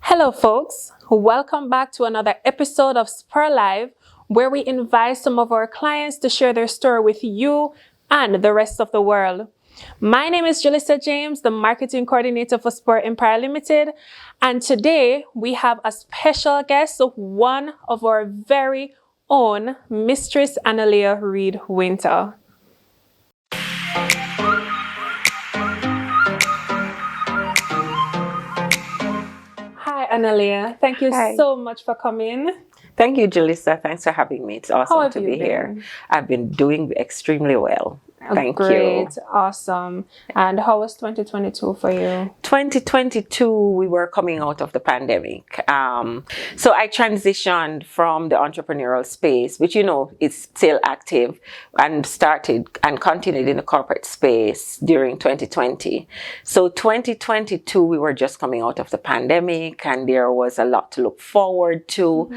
Hello folks, welcome back to another episode of SpurrLIVE, where we invite some of our clients to share their story with you and the rest of the world. My name is Jalissa James, the marketing coordinator for SpurrOpen Limited, and today we have a special guest, one of our very own Mistress Annoleah Reid-Wynter. Hi Annoleah, thank you so much for coming. Thank you, Jalissa. Thanks for having me. It's awesome to be here. I've been doing extremely well. Thank you. Great, awesome. And how was 2022 for you? 2022, we were coming out of the pandemic. So I transitioned from the entrepreneurial space, which, is still active, and started and continued in the corporate space during 2020. So 2022, we were just coming out of the pandemic, and there was a lot to look forward to.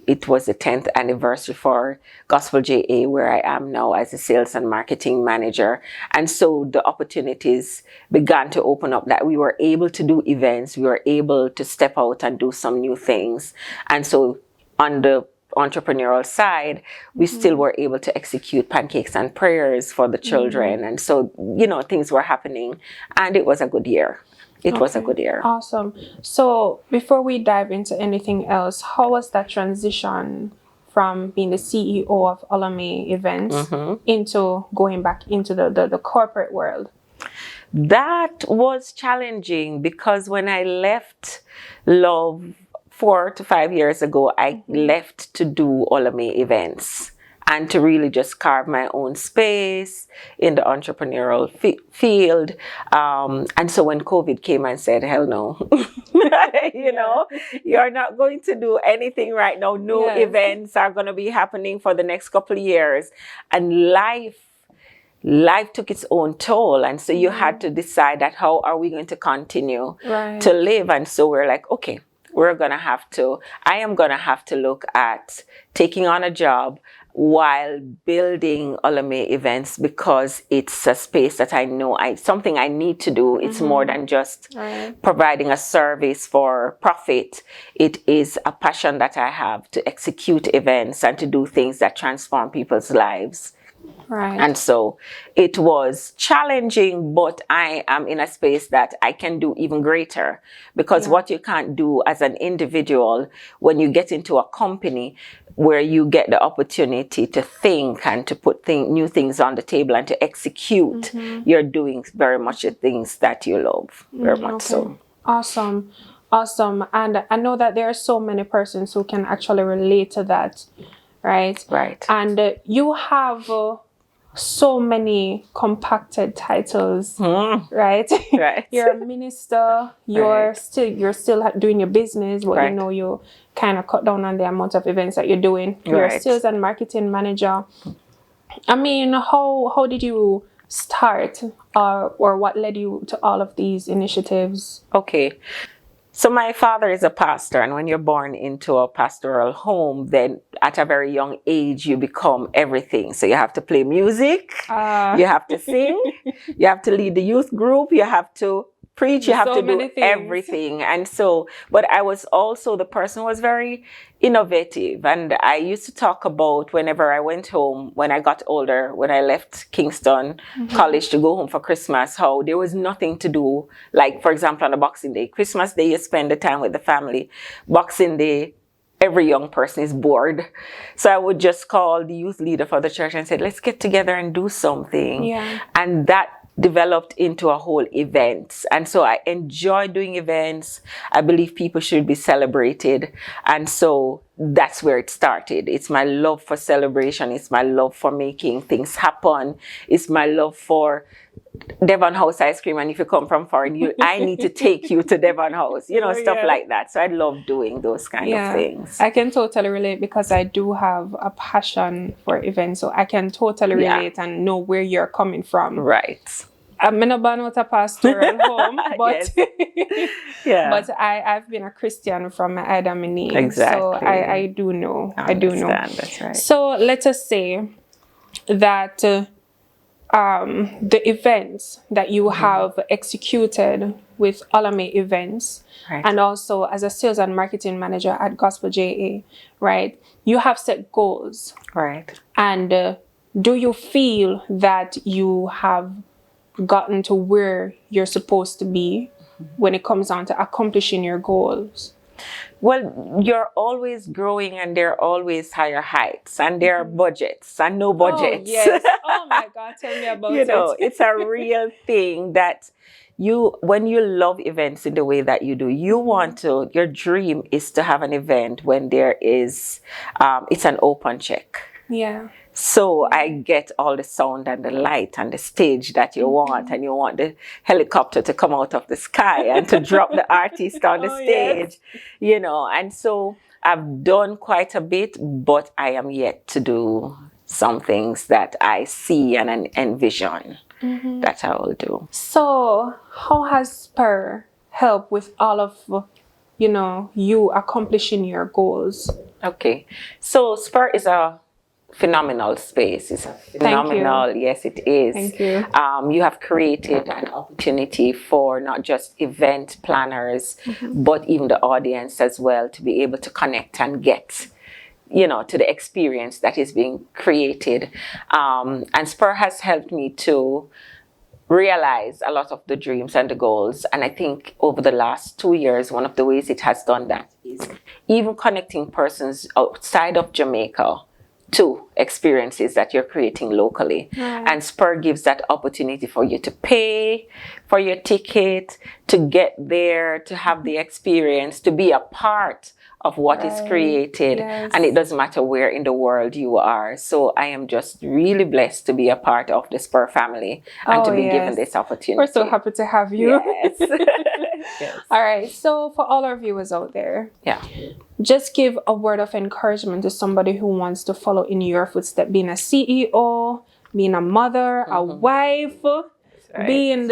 It was the 10th anniversary for Gospel JA, where I am now as a sales and marketing manager. And so the opportunities began to open up that we were able to do events, we were able to step out and do some new things. And so on the entrepreneurial side, we still were able to execute pancakes and prayers for the children. And so, things were happening, and it was a good year. It was a good year. Awesome. So before we dive into anything else, how was that transition from being the CEO of Annoleah events into going back into the corporate world? That was challenging because when I left Love 4 to 5 years ago, I left to do Annoleah events and to really just carve my own space in the entrepreneurial field. And so when COVID came and said, hell no, you're not going to do anything right now. No events are going to be happening for the next couple of years. And life took its own toll. And so you had to decide that how are we going to continue to live? And so we're like, okay, I am going to have to look at taking on a job while building Annoleah events, because it's a space that I know something I need to do. It's more than just providing a service for profit. It is a passion that I have to execute events and to do things that transform people's lives. And so it was challenging, but I am in a space that I can do even greater, because what you can't do as an individual, when you get into a company where you get the opportunity to think and to put new things on the table and to execute, you're doing very much the things that you love, very much so. Awesome. And I know that there are so many persons who can actually relate to that. Right. And you have so many compacted titles, right? You're a minister. You're still doing your business, but you kind of cut down on the amount of events that you're doing. You're a sales and marketing manager. I mean, how did you start, or what led you to all of these initiatives? Okay. So my father is a pastor, and when you're born into a pastoral home, then at a very young age, you become everything. So you have to play music, you have to sing, you have to lead the youth group, you have to preach, you have to do everything. And so, but I was also the person who was very innovative. And I used to talk about whenever I went home, when I got older, when I left Kingston College to go home for Christmas, how there was nothing to do. Like, for example, on a Boxing Day, Christmas Day, you spend the time with the family. Boxing Day, every young person is bored. So I would just call the youth leader for the church and say, let's get together and do something. And that developed into a whole event. And so I enjoy doing events. I believe people should be celebrated. And so that's where it started. It's my love for celebration. It's my love for making things happen. It's my love for Devon House ice cream. And if you come from foreign, I need to take you to Devon House, stuff like that. So I love doing those kind of things. I can totally relate, because I do have a passion for events. So I can totally relate and know where you're coming from. I'm not born with a pastoral home, but but I've been a Christian from my Adam and Eve. Exactly. So I do know. I do know. That's right. So let us say that the events that you have executed with Olame Events, and also as a sales and marketing manager at Gospel JA, right? You have set goals. Right. And do you feel that you have gotten to where you're supposed to be when it comes down to accomplishing your goals? Well, you're always growing, and there are always higher heights, and there are budgets and no budgets. Oh, yes. Oh my God, tell me about it. It's a real thing that when you love events in the way that you do, your dream is to have an event when there is, it's an open check. Yeah. So I get all the sound and the light and the stage that you want, and you want the helicopter to come out of the sky and to drop the artist on the stage, and so I've done quite a bit, but I am yet to do some things that I see and envision that I will do. So how has Spur helped with all of, you accomplishing your goals? Okay. So Spur is a phenomenal space. It's a phenomenal, yes, it is. Thank you. You have created an opportunity for not just event planners, but even the audience as well, to be able to connect and get, to the experience that is being created. And Spur has helped me to realize a lot of the dreams and the goals. And I think over the last 2 years, one of the ways it has done that is even connecting persons outside of Jamaica to experiences that you're creating locally. And Spur gives that opportunity for you to pay for your ticket, to get there, to have the experience, to be a part of what is created. And it doesn't matter where in the world you are. So I am just really blessed to be a part of the Spur family and to be given this opportunity. We're so happy to have you. Yes. Yes. All right. So for all our viewers out there, just give a word of encouragement to somebody who wants to follow in your footsteps, being a CEO, being a mother, a wife, being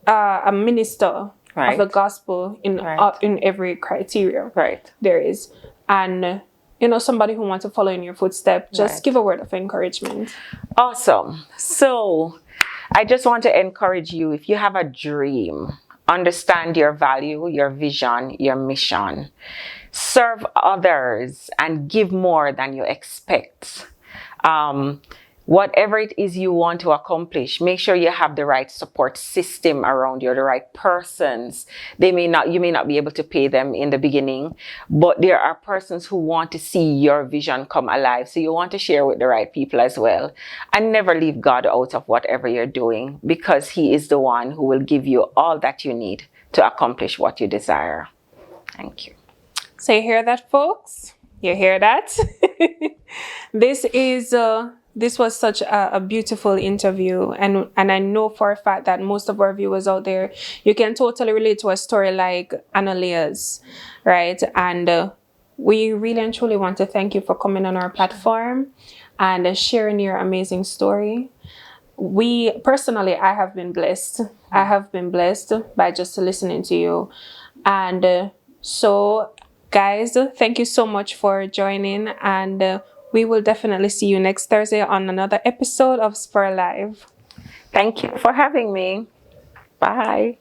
a minister of the gospel in every criteria there is, and somebody who wants to follow in your footsteps. Just give a word of encouragement. Awesome. So I just want to encourage you, if you have a dream, understand your value, your vision, your mission. Serve others and give more than you expect. Whatever it is you want to accomplish, make sure you have the right support system around you, the right persons. You may not be able to pay them in the beginning, but there are persons who want to see your vision come alive. So you want to share with the right people as well. And never leave God out of whatever you're doing, because He is the one who will give you all that you need to accomplish what you desire. Thank you. So you hear that, folks? You hear that? This was such a beautiful interview, and I know for a fact that most of our viewers out there, you can totally relate to a story like Annoleah's, right? And we really and truly want to thank you for coming on our platform and sharing your amazing story. I have been blessed. I have been blessed by just listening to you. And so, guys, thank you so much for joining, and we will definitely see you next Thursday on another episode of SpurrLIVE. Thank you for having me. Bye.